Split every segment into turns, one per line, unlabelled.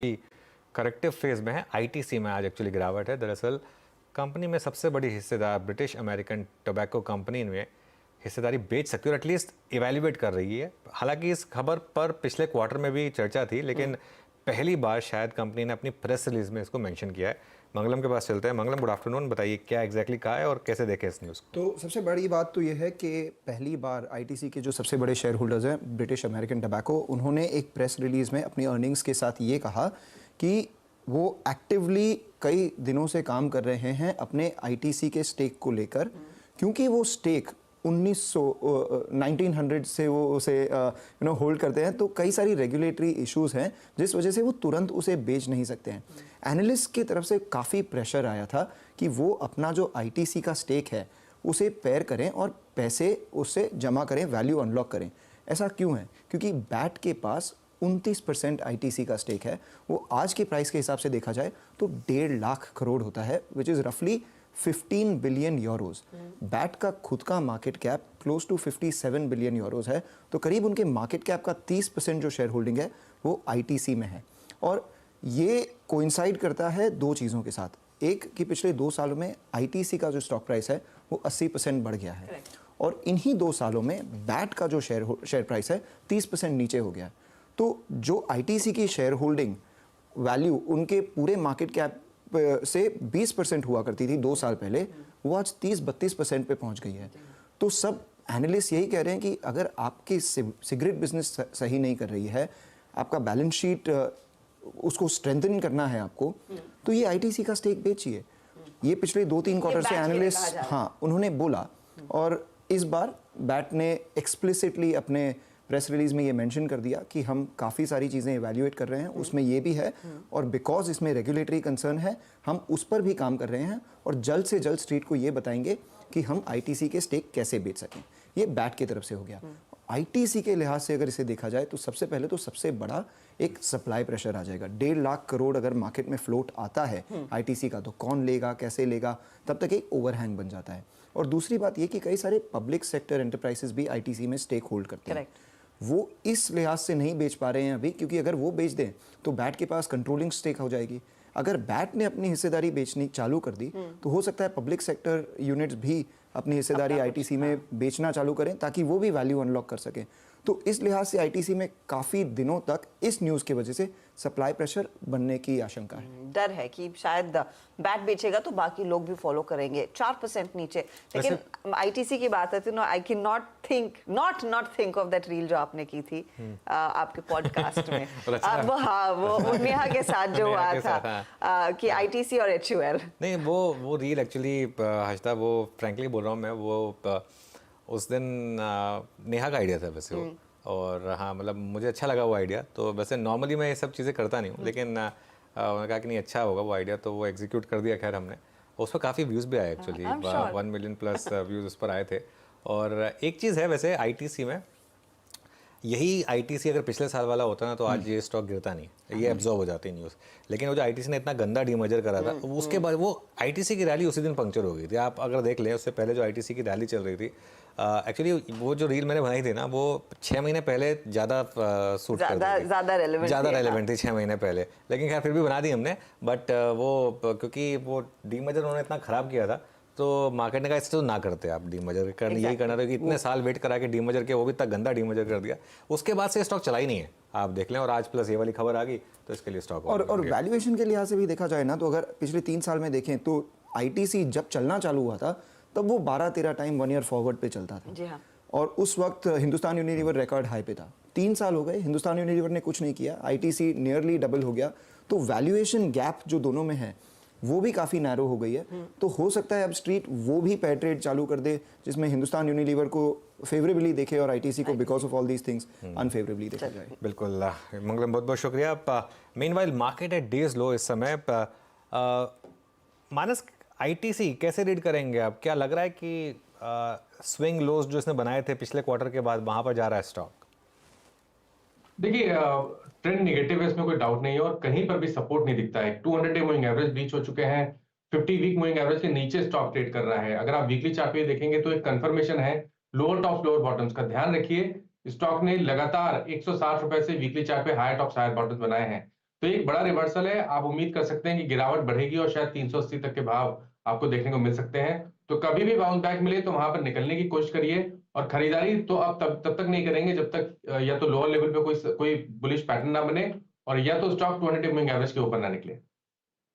Corrective phase में है। ITC में आज एक्चुअली गिरावट है। दरअसल कंपनी में सबसे बड़ी हिस्सेदार ब्रिटिश अमेरिकन टोबैको कंपनी में हिस्सेदारी बेच सकती है और एटलीस्ट इवेल्युएट कर रही है। हालांकि इस खबर पर पिछले क्वार्टर में भी चर्चा थी, लेकिन पहली बार शायद कंपनी ने अपनी प्रेस रिलीज में इसको मेंशन किया है। मंगलम के पास चलते हैं। मंगलम, गुड आफ्टरनून। बताइए क्या एग्जैक्टली कहा है और कैसे देखें इस न्यूज़ को।
तो सबसे बड़ी बात तो यह है कि पहली बार आईटीसी के जो सबसे बड़े शेयर होल्डर्स हैं ब्रिटिश अमेरिकन टोबैको, उन्होंने एक प्रेस रिलीज में अपनी अर्निंग्स के साथ ये कहा कि वो एक्टिवली कई दिनों से काम कर रहे हैं अपने आईटीसी के स्टेक को लेकर, क्योंकि वो स्टेक 1900 से वो उसे होल्ड करते हैं। तो कई सारी रेगुलेटरी इश्यूज हैं जिस वजह से वो तुरंत उसे बेच नहीं सकते हैं। एनालिस्ट की तरफ से काफ़ी प्रेशर आया था कि वो अपना जो आईटीसी का स्टेक है उसे पेयर करें और पैसे उससे जमा करें, वैल्यू अनलॉक करें। ऐसा क्यों है? क्योंकि बैट के पास 29% आईटीसी का स्टेक है। वो आज के प्राइस के हिसाब से देखा जाए तो 1.5 लाख करोड़ होता है, विच इज़ रफली 15 बिलियन यूरोज। बैट का खुद का market cap close to 57 billion euros है। तो करीब उनके मार्केट कैप का 30% जो शेयर होल्डिंग है वो आईटीसी में है। और ये कोइंसाइड करता है दो चीज़ों के साथ। एक कि पिछले 2 सालों में आईटीसी का जो स्टॉक प्राइस है वो 80% बढ़ गया है। और इन्हीं 2 सालों में बैट का जो शेयर प्राइस है 30% नीचे हो गया है। तो जो आईटीसी की शेयर होल्डिंग वैल्यू उनके पूरे मार्केट कैप से 20% हुआ करती थी 2 साल पहले, वो आज 30-32% पे पहुंच गई है। तो सब एनालिस्ट यही कह रहे हैं कि अगर आपकी सिगरेट बिजनेस सही नहीं कर रही है, आपका बैलेंस शीट उसको स्ट्रेंथन करना है आपको, तो ये आईटीसी का स्टेक बेचिए। ये पिछले 2-3 क्वार्टर से एनालिस्ट उन्होंने बोला। और इस बार बैट ने एक्सप्लिसिटली अपने प्रेस रिलीज में ये मेंशन कर दिया कि हम काफ़ी सारी चीज़ें इवैल्यूएट कर रहे हैं, उसमें ये भी है। और बिकॉज इसमें रेगुलेटरी कंसर्न है, हम उस पर भी काम कर रहे हैं और जल्द से जल्द स्ट्रीट को ये बताएंगे कि हम आईटीसी के स्टेक कैसे बेच सकें। ये बैट की तरफ से हो गया। आईटीसी के लिहाज से अगर इसे देखा जाए तो सबसे पहले तो सबसे बड़ा एक सप्लाई प्रेशर आ जाएगा। 1.5 लाख करोड़ अगर मार्केट में फ्लोट आता है आईटीसी का, तो कौन लेगा, कैसे लेगा, तब तक एक ओवरहैंग बन जाता है। और दूसरी बात ये कि कई सारे पब्लिक सेक्टर एंटरप्राइजेस भी आईटीसी में स्टेक होल्ड करते हैं। वो इस लिहाज से नहीं बेच पा रहे हैं अभी, क्योंकि अगर वो बेच दें तो बैट के पास कंट्रोलिंग स्टेक हो जाएगी। अगर बैट ने अपनी हिस्सेदारी बेचनी चालू कर दी तो हो सकता है पब्लिक सेक्टर यूनिट्स भी अपनी हिस्सेदारी आईटीसी में बेचना चालू करें, ताकि वो भी वैल्यू अनलॉक कर सकें। तो इस लिहाज से आईटीसी में काफ़ी दिनों तक इस न्यूज़ की वजह से सप्लाई प्रेशर बनने की आशंका है।
डर है कि शायद बैट बेचेगा तो बाकी लोग भी फॉलो करेंगे। 4% नीचे। लेकिन आईटीसी की बात है तो I can not think of that reel जो आपने की थी आपके पॉडकास्ट में। वो नेहा के साथ जो हुआ था कि आईटीसी और एचयूएल।
नहीं, वो रील एक्चुअली हर्षदा, वो फ्रैंकली बोल रहा हूँ मैं, वो उस दिन नेहा का आइडिया था वैसे वो। और हाँ, मतलब मुझे अच्छा लगा वो आइडिया। तो वैसे नॉर्मली मैं ये सब चीज़ें करता नहीं हूँ, लेकिन उन्होंने कहा कि नहीं अच्छा होगा वो आइडिया, तो वो एग्जीक्यूट कर दिया। खैर हमने उस पर काफ़ी व्यूज़ भी आए एक्चुअली, 1 मिलियन प्लस व्यूज़ उस पर आए थे। और एक चीज़ है वैसे आईटीसी में, यही आईटीसी अगर पिछले साल वाला होता ना तो आज ये स्टॉक गिरता नहीं, ये एब्जॉर्ब हो जाती न्यूज़। लेकिन वो जो आईटीसी ने इतना गंदा डीमर्जर करा था, उसके बाद वो आईटीसी की रैली उसी दिन पंक्चर हो गई थी। आप अगर देख लें, उससे पहले जो आईटीसी की रैली चल रही थी, एक्चुअली वो जो रील मैंने बनाई थी ना, वो 6 महीने पहले ज़्यादा सूट
ज़्यादा
रेलेवेंट थी 6 महीने पहले। लेकिन खैर फिर भी बना दी हमने। बट वो क्योंकि वो डीमर्जर उन्होंने इतना ख़राब किया था, तो मार्केट ने कहा इससे तो ना करते आप डीमर्जर कर, यही करना था कि इतने साल वेट करा के डीमर्जर के, वो भी इतना गंदा डीमर्जर कर दिया। उसके बाद से स्टॉक चला ही नहीं है, आप देख लें। और आज प्लस ये वाली खबर आ गई तो इसके लिए स्टॉक
और वैल्यूएशन के लिहाज से भी देखा जाए ना, तो अगर पिछले 3 साल में देखें तो आईटीसी जब चलना चालू हुआ था तब वो 12-13 टाइम 1 ईयर फॉरवर्ड पे चलता था।
जी हाँ।
और उस वक्त हिंदुस्तान यूनिलीवर रिकॉर्ड हाई पे था। 3 साल हो गए, हिंदुस्तान यूनिलीवर ने कुछ नहीं किया, आईटीसी नियरली डबल हो गया। तो वैल्यूएशन गैप जो दोनों में है वो भी काफ़ी नैरो हो गई है। तो हो सकता है अब स्ट्रीट वो भी पेयर ट्रेड चालू कर दे जिसमें हिंदुस्तान यूनिलीवर को फेवरेबली देखे और आईटीसी को because of all these things unfavourably देखा जाए।
बिल्कुल मंगलम, बहुत बहुत शुक्रिया। Meanwhile market at day's low इस समय। मानस, आईटीसी कैसे रीड करेंगे आप? क्या लग रहा है कि स्विंग लोज जो इसने बनाए थे पिछले क्वार्टर के बाद वहां पर जा रहा है स्टॉक?
देखिए, ट्रेंड नेगेटिव है, इसमें कोई डाउट नहीं है और कहीं पर भी सपोर्ट नहीं दिखता है। 200 डे मूविंग एवरेज ब्रीच हो चुके हैं, 50 वीक मूविंग एवरेज के नीचे स्टॉक ट्रेड कर रहा है। अगर आप वीकली चार्ट पे देखेंगे तो एक कंफर्मेशन है लोअर टॉप लोअर बॉटम्स का। ध्यान रखिए, स्टॉक ने लगातार 160 रुपए से वीकली चार्ट पे हायर टॉप्स हायर बॉटम्स बनाए हैं। तो एक बड़ा रिवर्सल है। आप उम्मीद कर सकते हैं कि गिरावट बढ़ेगी और शायद 380 तक के भाव आपको देखने को मिल सकते हैं। तो कभी भी बाउंस बैक मिले तो वहां पर निकलने की कोशिश करिए, और खरीदारी तो आप तब तक नहीं करेंगे जब तक या तो लोअर लेवल पे कोई बुलिश पैटर्न ना बने, और या तो स्टॉक 200 मूविंग एवरेज के ऊपर ना निकले।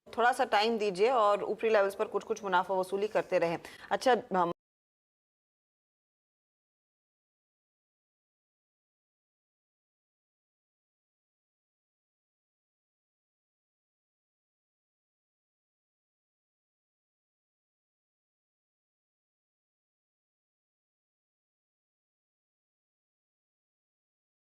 थोड़ा सा टाइम दीजिए और ऊपरी लेवल्स पर कुछ कुछ मुनाफा वसूली करते रहें। अच्छा,